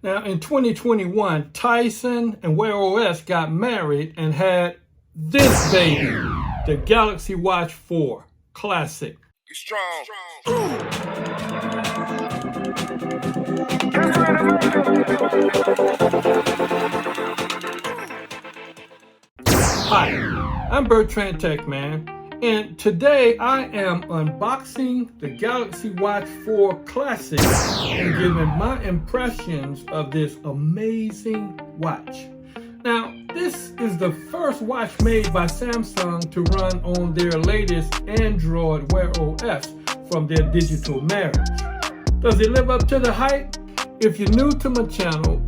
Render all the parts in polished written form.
Now, in 2021, Tyson and Wear OS got married and had this baby, the Galaxy Watch 4 Classic. You strong. Hi, I'm Bertrand Tech Man, and today I am unboxing the Galaxy Watch 4 Classic and giving my impressions of this amazing watch. Now, this is the first watch made by Samsung to run on their latest Android Wear OS from their digital marriage. Does it live up to the hype? If you're new to my channel,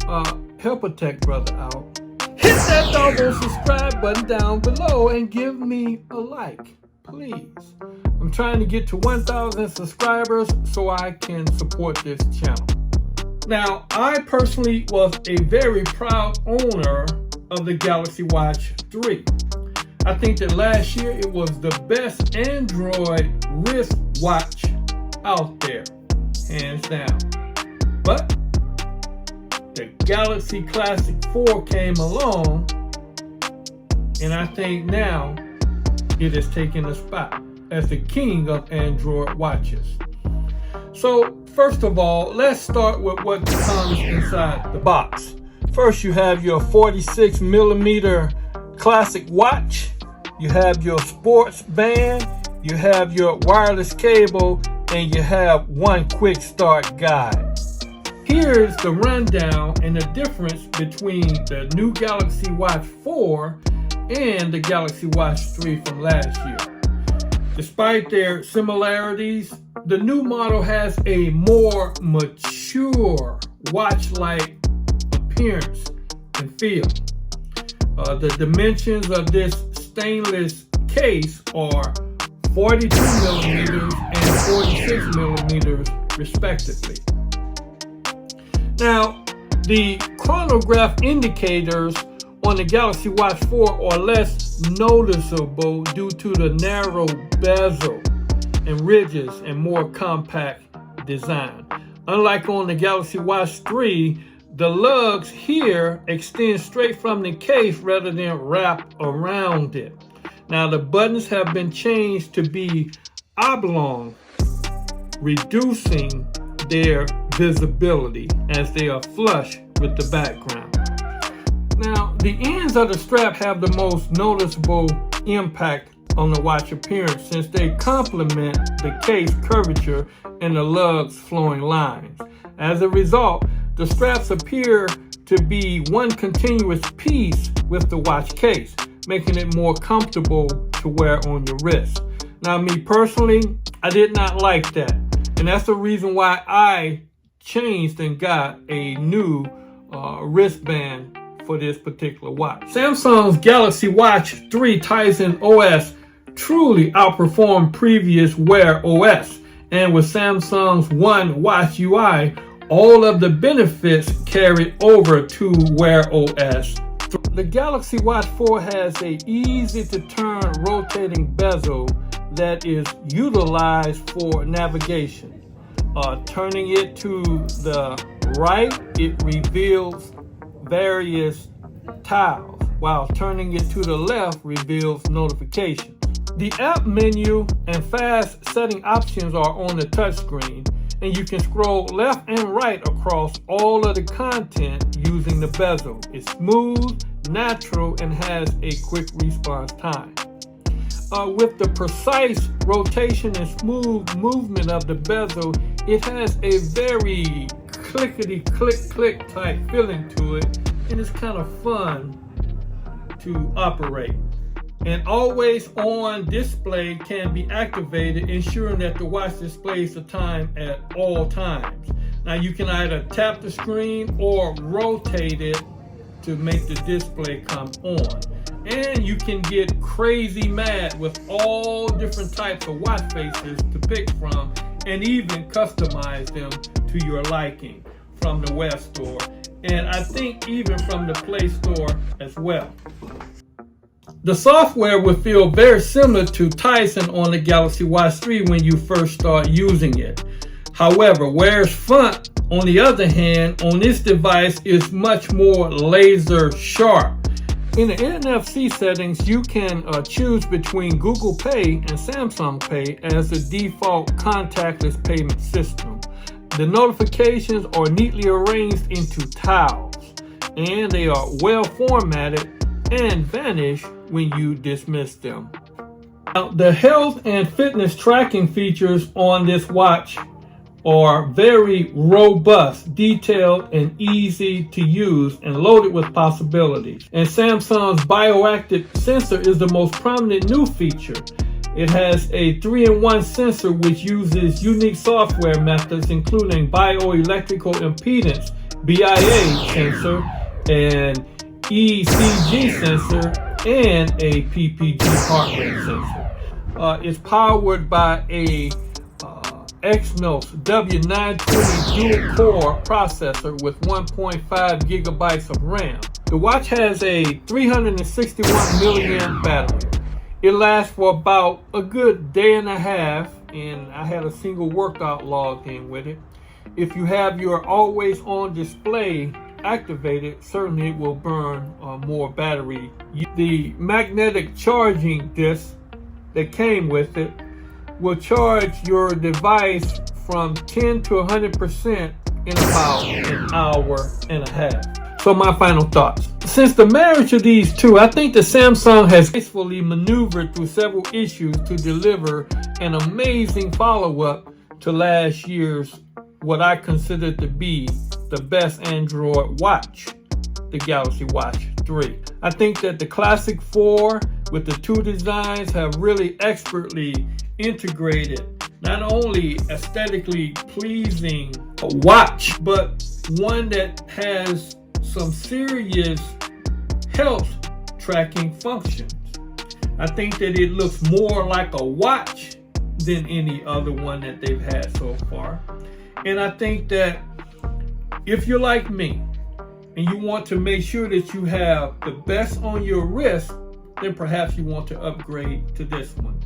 help a tech brother out. Hit that doggone subscribe button down below and give me a like, please. I'm trying to get to 1,000 subscribers so I can support this channel. Now, I personally was a very proud owner of the Galaxy Watch 3. I think that last year it was the best Android wrist watch out there, hands down. But the Galaxy Classic 4 came along, and I think now it has taken a spot as the king of Android watches. So first of all, let's start with what comes inside the box. First, you have your 46mm classic watch, you have your sports band, you have your wireless cable, and you have one quick start guide. Here's the rundown and the difference between the new Galaxy Watch 4 and the Galaxy Watch 3 from last year. Despite their similarities, the new model has a more mature watch-like appearance and feel. The dimensions of this stainless case are 42mm and 46mm respectively. Now, the chronograph indicators on the Galaxy Watch 4 are less noticeable due to the narrow bezel and ridges and more compact design. Unlike on the Galaxy Watch 3, the lugs here extend straight from the case rather than wrap around it. Now, the buttons have been changed to be oblong, reducing their visibility as they are flush with the background. Now, the ends of the strap have the most noticeable impact on the watch appearance since they complement the case curvature and the lugs flowing lines. As a result, the straps appear to be one continuous piece with the watch case, making it more comfortable to wear on your wrist. Now, me personally, I did not like that, and that's the reason why I changed and got a new wristband for this particular watch. Samsung's Galaxy Watch 3 Tizen OS truly outperformed previous Wear OS, and with Samsung's One Watch UI, all of the benefits carried over to Wear OS. The Galaxy Watch 4 has an easy-to-turn rotating bezel that is utilized for navigation. Turning it to the right, it reveals various tiles, while turning it to the left reveals notifications. The app menu and fast setting options are on the touchscreen, and you can scroll left and right across all of the content using the bezel. It's smooth, natural, and has a quick response time. With the precise rotation and smooth movement of the bezel, it has a very clickety-click type feeling to it, and it's kind of fun to operate. An always-on display can be activated, ensuring that the watch displays the time at all times. Now, you can either tap the screen or rotate it to make the display come on. And you can get crazy mad with all different types of watch faces to pick from, and even customize them to your liking from the web store, and I think even from the Play Store as well. The software will feel very similar to Tyson on the Galaxy Watch 3 when you first start using it. However, Wear's font on the other hand, on this device is much more laser sharp. In the NFC settings, you can choose between Google Pay and Samsung Pay as the default contactless payment system. The notifications are neatly arranged into tiles, and they are well formatted and vanish when you dismiss them. Now, the health and fitness tracking features on this watch are very robust, detailed, and easy to use, and loaded with possibilities. And Samsung's bioactive sensor is the most prominent new feature. It has a 3-in-1 sensor which uses unique software methods, including bioelectrical impedance, BIA sensor, and ECG sensor, and a PPG heart rate sensor. It's powered by a Exynos W920 dual-core processor with 1.5 gigabytes of RAM. The watch has a 361 milliamp battery. It lasts for about a good day and a half, and I had a single workout logged in with it. If you have your always-on display activated, certainly it will burn more battery. The magnetic charging disc that came with it will charge your device from 10 to 100% in about an hour and a half. So my final thoughts. Since the marriage of these two, I think that Samsung has gracefully maneuvered through several issues to deliver an amazing follow-up to last year's, what I consider to be the best Android watch, the Galaxy Watch 3. I think that the Classic 4 with the two designs have really expertly integrated not only aesthetically pleasing watch, but one that has some serious health tracking functions. I think that it looks more like a watch than any other one that they've had so far. And I think that if you're like me and you want to make sure that you have the best on your wrist, then perhaps you want to upgrade to this one.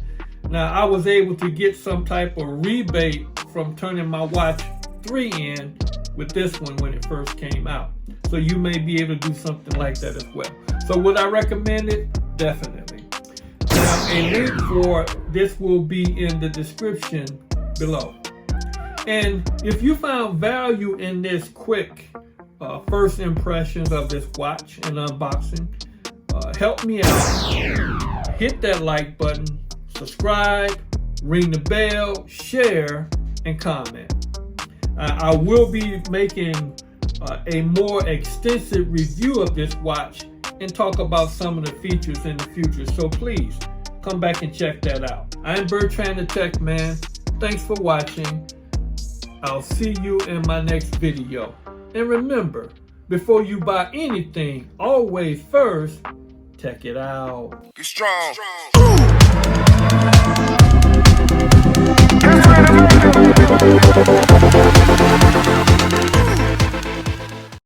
Now, I was able to get some type of rebate from turning my Watch 3 in with this one when it first came out. So you may be able to do something like that as well. So would I recommend it? Definitely. Now, a link for this will be in the description below. And if you found value in this quick first impressions of this watch and unboxing, help me out. Hit that like button, subscribe, ring the bell, share, and comment. I will be making a more extensive review of this watch and talk about some of the features in the future. So please come back and check that out. I'm Bertrand the Tech Man. Thanks for watching. I'll see you in my next video. And remember, before you buy anything, always first check it out. Get strong.